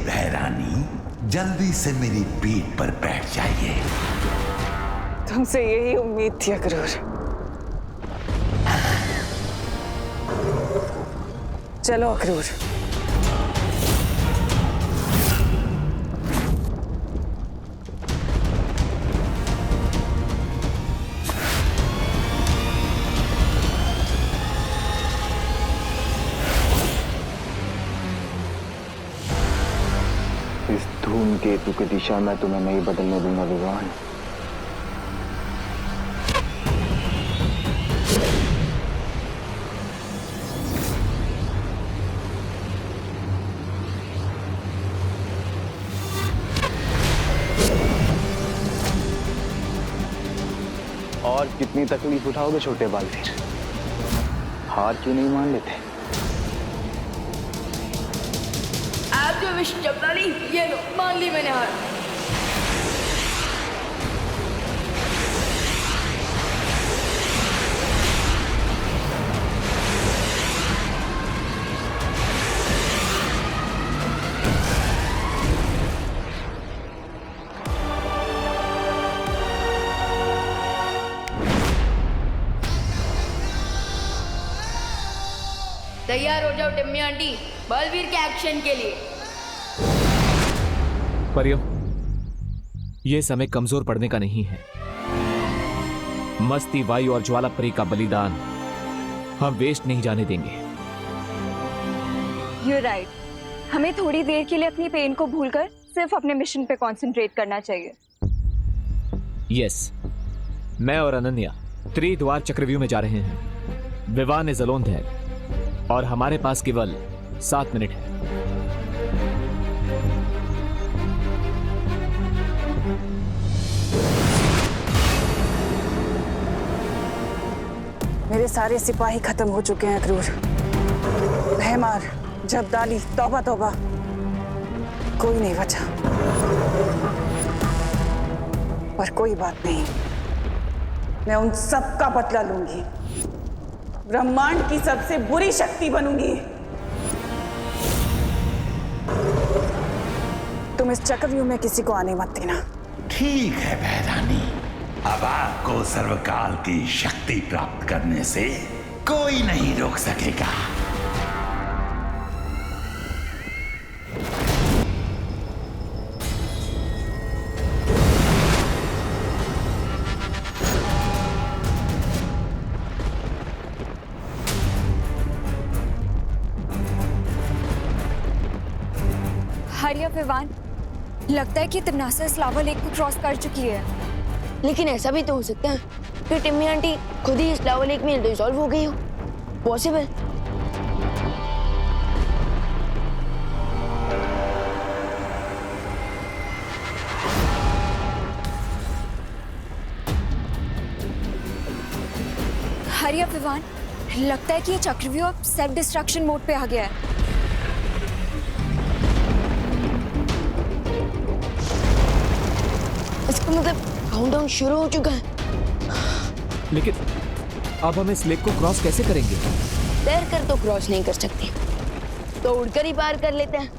भैरानी, जल्दी से मेरी पीठ पर बैठ जाइए। तुमसे यही उम्मीद थी अक्रूर। चलो अक्रूर। इस धूमकेतु की दिशा में तुम्हें नहीं बदलने दूंगा विवान। और कितनी तकलीफ उठाओगे छोटे बालवीर? हार क्यों नहीं मान लेते? आप जो विश जपना ली, ये लो, मान ली मैंने हार। तैयार हो जाओ टिम्मी आंटी, बलवीर के एक्शन के लिए। परियों, यह समय कमजोर पड़ने का नहीं है। मस्ती, वायु और ज्वाला परी का बलिदान हम वेस्ट नहीं जाने देंगे। You're right. हमें थोड़ी देर के लिए अपनी पेन को भूलकर सिर्फ अपने मिशन पे कंसंट्रेट करना चाहिए। यस, मैं और अनन्या त्रिद्वार चक्रव्यूह में जा रहे हैं। विवान इज अलोन देयर और हमारे पास केवल 7 मिनट है। मेरे सारे सिपाही खत्म हो चुके हैं अक्रूर। भैमार, जब्दाली, तौबा तौबा, कोई नहीं बचा। पर कोई बात नहीं, मैं उन सब का बदला लूंगी। ब्रह्मांड की सबसे बुरी शक्ति बनूंगी। तुम इस चक्रव्यूह में किसी को आने मत देना। ठीक है भैरानी, अब आपको सर्वकाल की शक्ति प्राप्त करने से कोई नहीं रोक सकेगा। हरिया विवान, लगता है कि तिमनासा इस लावा लेक को क्रॉस कर चुकी है। लेकिन ऐसा भी तो हो सकता है कि टिम्मी आंटी खुद ही इस लावा लेक में डिसॉल्व हो गई हो। पॉसिबल। हरिया विवान, लगता है कि ये चक्रव्यूह अब सेल्फ डिस्ट्रक्शन मोड पे आ गया है। इसका मतलब काउंटडाउन शुरू हो चुका है। लेकिन अब हम इस लेक को क्रॉस कैसे करेंगे? तैर कर तो क्रॉस नहीं कर सकते, तो उड़कर ही पार कर लेते हैं।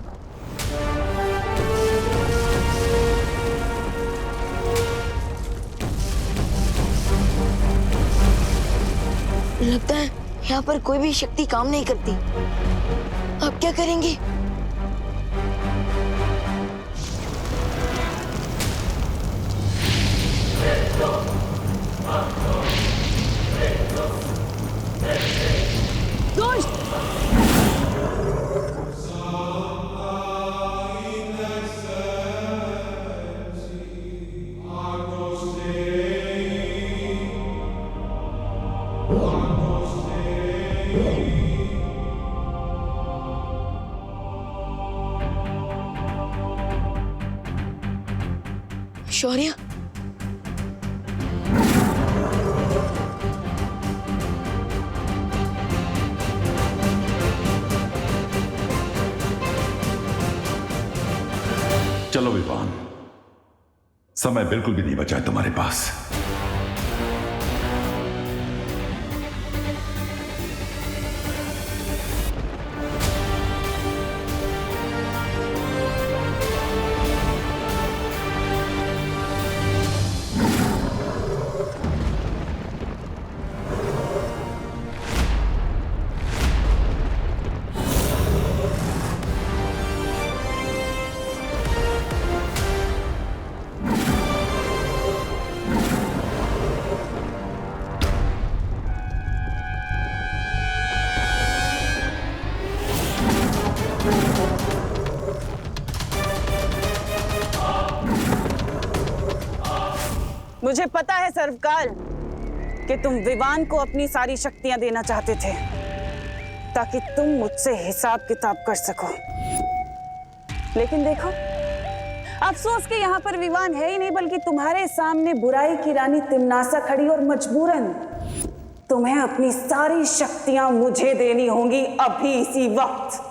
लगता है यहाँ पर कोई भी शक्ति काम नहीं करती। अब क्या करेंगे? दोस्त! शौर्य, चलो विवान, समय बिल्कुल भी नहीं बचा है तुम्हारे पास। मुझे पता है सर्वकाल कि तुम विवान को अपनी सारी शक्तियां देना चाहते थे ताकि तुम मुझसे हिसाब किताब कर सको। लेकिन देखो, अफसोस कि यहाँ पर विवान है ही नहीं, बल्कि तुम्हारे सामने बुराई की रानी तिम्नासा खड़ी, और मजबूरन तुम्हें अपनी सारी शक्तियां मुझे देनी होंगी अभी इसी वक्त।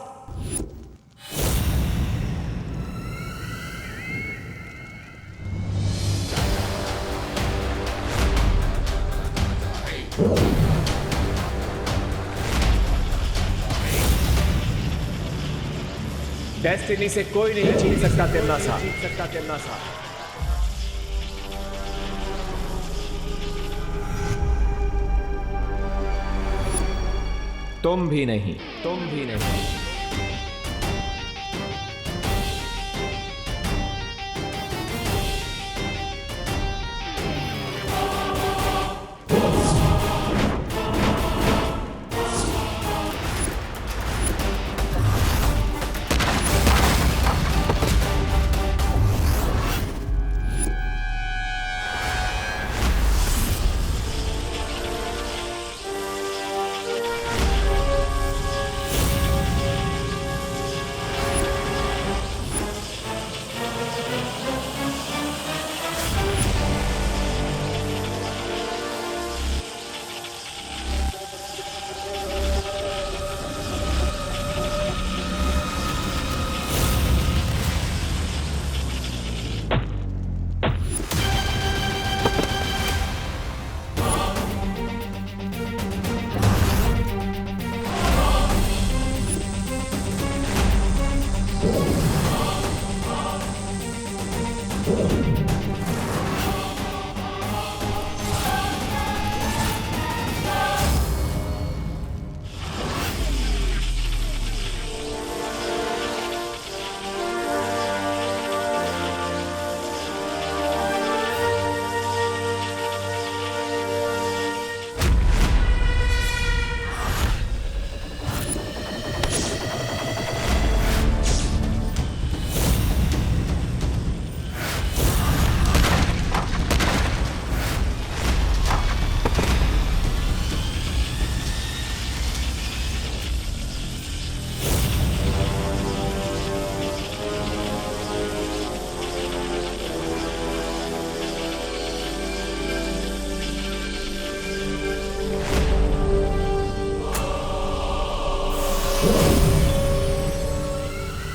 डेस्टिनी से कोई नहीं छीन सकता तिम्नासा। तुम भी नहीं।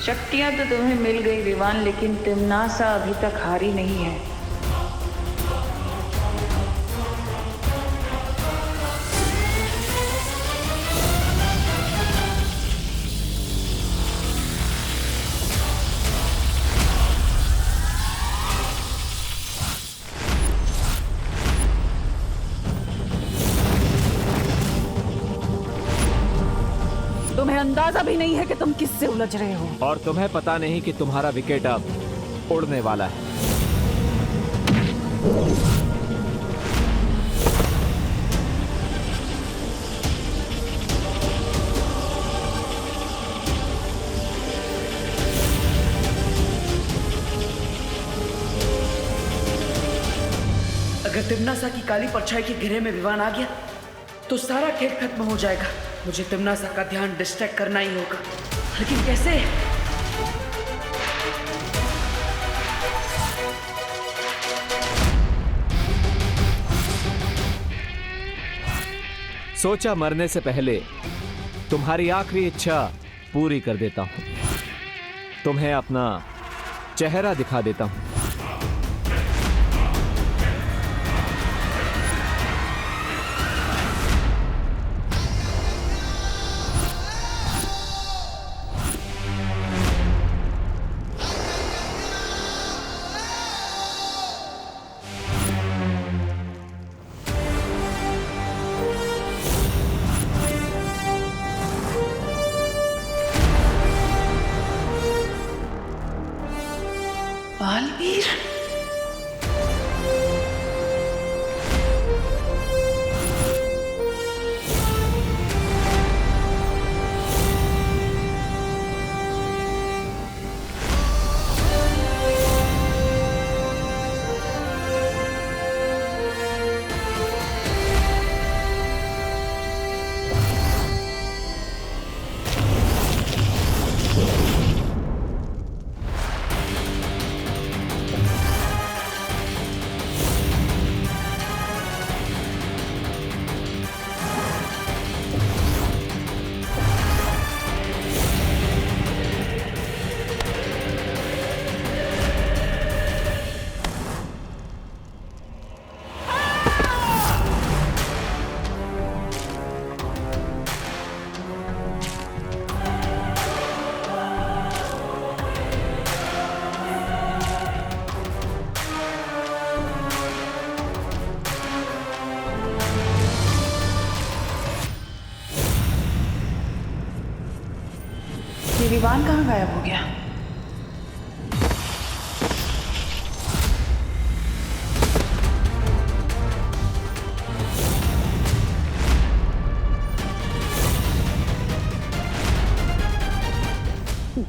शक्तियां तो तुम्हें मिल गई विवान, लेकिन तिम्नासा अभी तक हारी नहीं है। तुम्हें अंदाजा भी नहीं है कि तुम किससे उलझ रहे हो। और तुम्हें पता नहीं कि तुम्हारा विकेट अब उड़ने वाला है। अगर तिम्नासा की काली परछाई के घेरे में विवान आ गया तो सारा खेल खत्म हो जाएगा। मुझे तिम्नासा का ध्यान डिस्ट्रैक्ट करना ही होगा, लेकिन कैसे? सोचा मरने से पहले तुम्हारी आखिरी इच्छा पूरी कर देता हूं। तुम्हें अपना चेहरा दिखा देता हूं। बालवीर, विवान कहाँ गायब हो गया?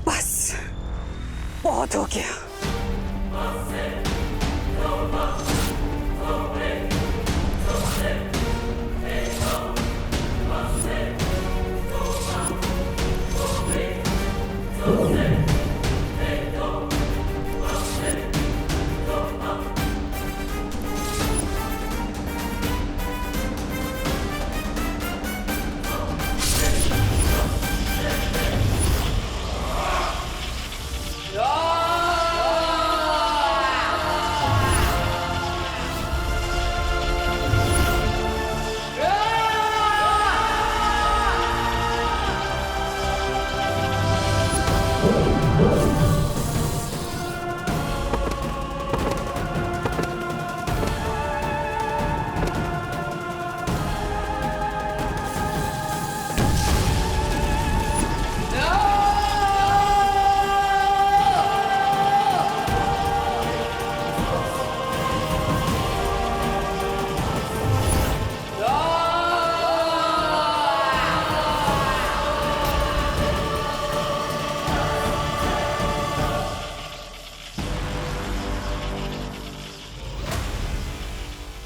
बस बहुत हो गया।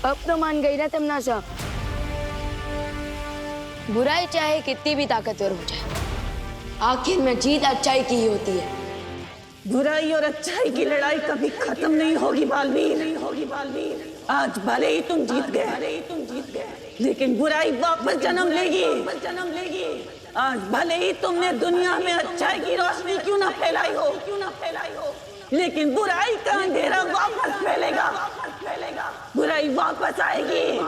अब तो मान गई ना तमन्ना। बुराई चाहे कितनी भी ताकतवर हो जाए, आखिर में जीत अच्छाई की ही होती है। बुराई और अच्छाई की लड़ाई कभी खत्म नहीं होगी बालवीर, नहीं होगी बालवीर। आज भले ही तुम जीत गए, लेकिन बुराई वापस जन्म लेगी, जन्म लेगी। आज भले ही तुमने दुनिया में अच्छाई की रोशनी क्यों ना फैलाई हो, लेकिन बुराई का अंधेरा वापस फैलेगा, बुराई वापस आएगी।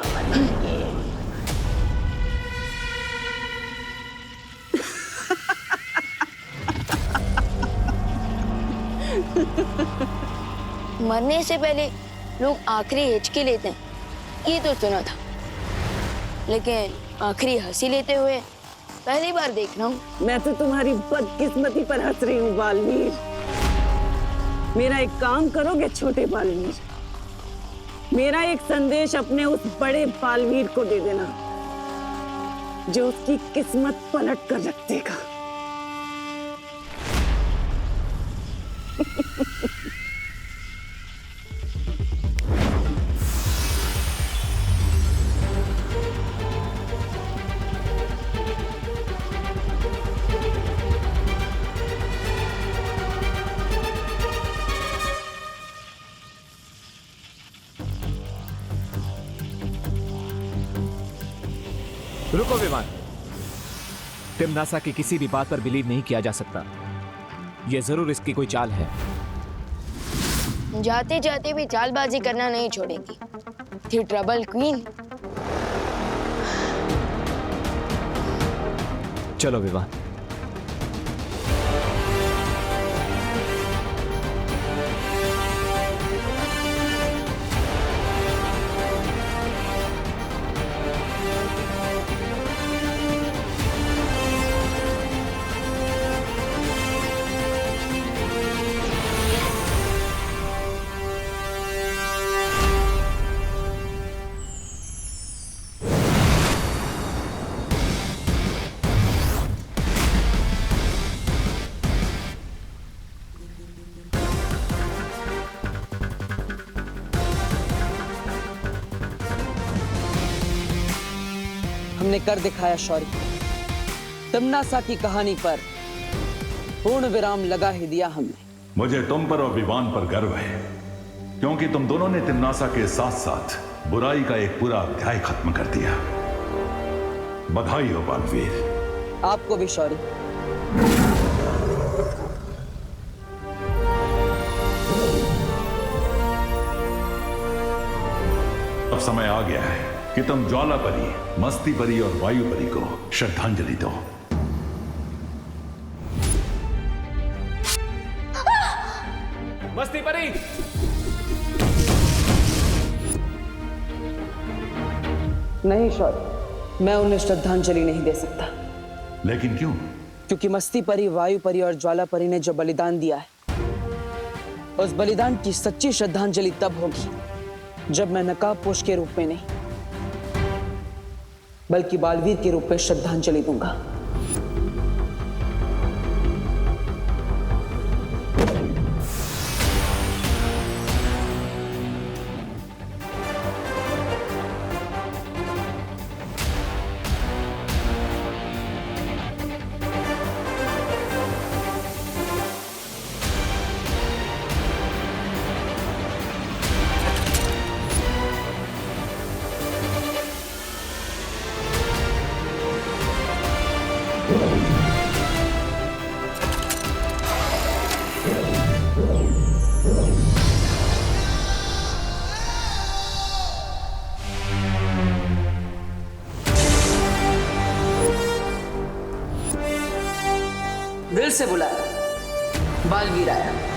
मरने से पहले लोग आखिरी हिचकी लेते हैं, ये तो सुना था, लेकिन आखिरी हंसी लेते हुए पहली बार देख रहा हूँ। मैं तो तुम्हारी बदकिस्मती पर हंस रही हूँ बालवीर। मेरा एक काम करोगे छोटे बालवीर? मेरा एक संदेश अपने उस बड़े बालवीर को दे देना जो उसकी किस्मत पलट कर रख देगा। रुको विमान, तिम्नासा की किसी भी बात पर बिलीव नहीं किया जा सकता। यह जरूर इसकी कोई चाल है। जाते जाते भी चालबाजी करना नहीं छोड़ेगी। थी ट्रबल क्वीन। चलो विवान। हमने कर दिखाया शौर्य। तिम्नासा की कहानी पर पूर्ण विराम लगा ही दिया हमने। मुझे तुम पर और विवान पर गर्व है, क्योंकि तुम दोनों ने तिम्नासा के साथ साथ बुराई का एक पूरा अध्याय खत्म कर दिया। बधाई हो बालवीर। आपको भी शौर्य। अब समय आ गया है कि तुम ज्वाला परी, मस्ती परी और वायु परी को श्रद्धांजलि दो। मस्ती परी! नहीं शौर्य, मैं उन्हें श्रद्धांजलि नहीं दे सकता। लेकिन क्यों? क्योंकि मस्ती परी, वायु परी और ज्वाला परी ने जो बलिदान दिया है, उस बलिदान की सच्ची श्रद्धांजलि तब होगी जब मैं नकाबपोश के रूप में नहीं, बल्कि बालवीर के रूप में श्रद्धांजलि दूंगा। दिल से बुलाया, बालवीर आया।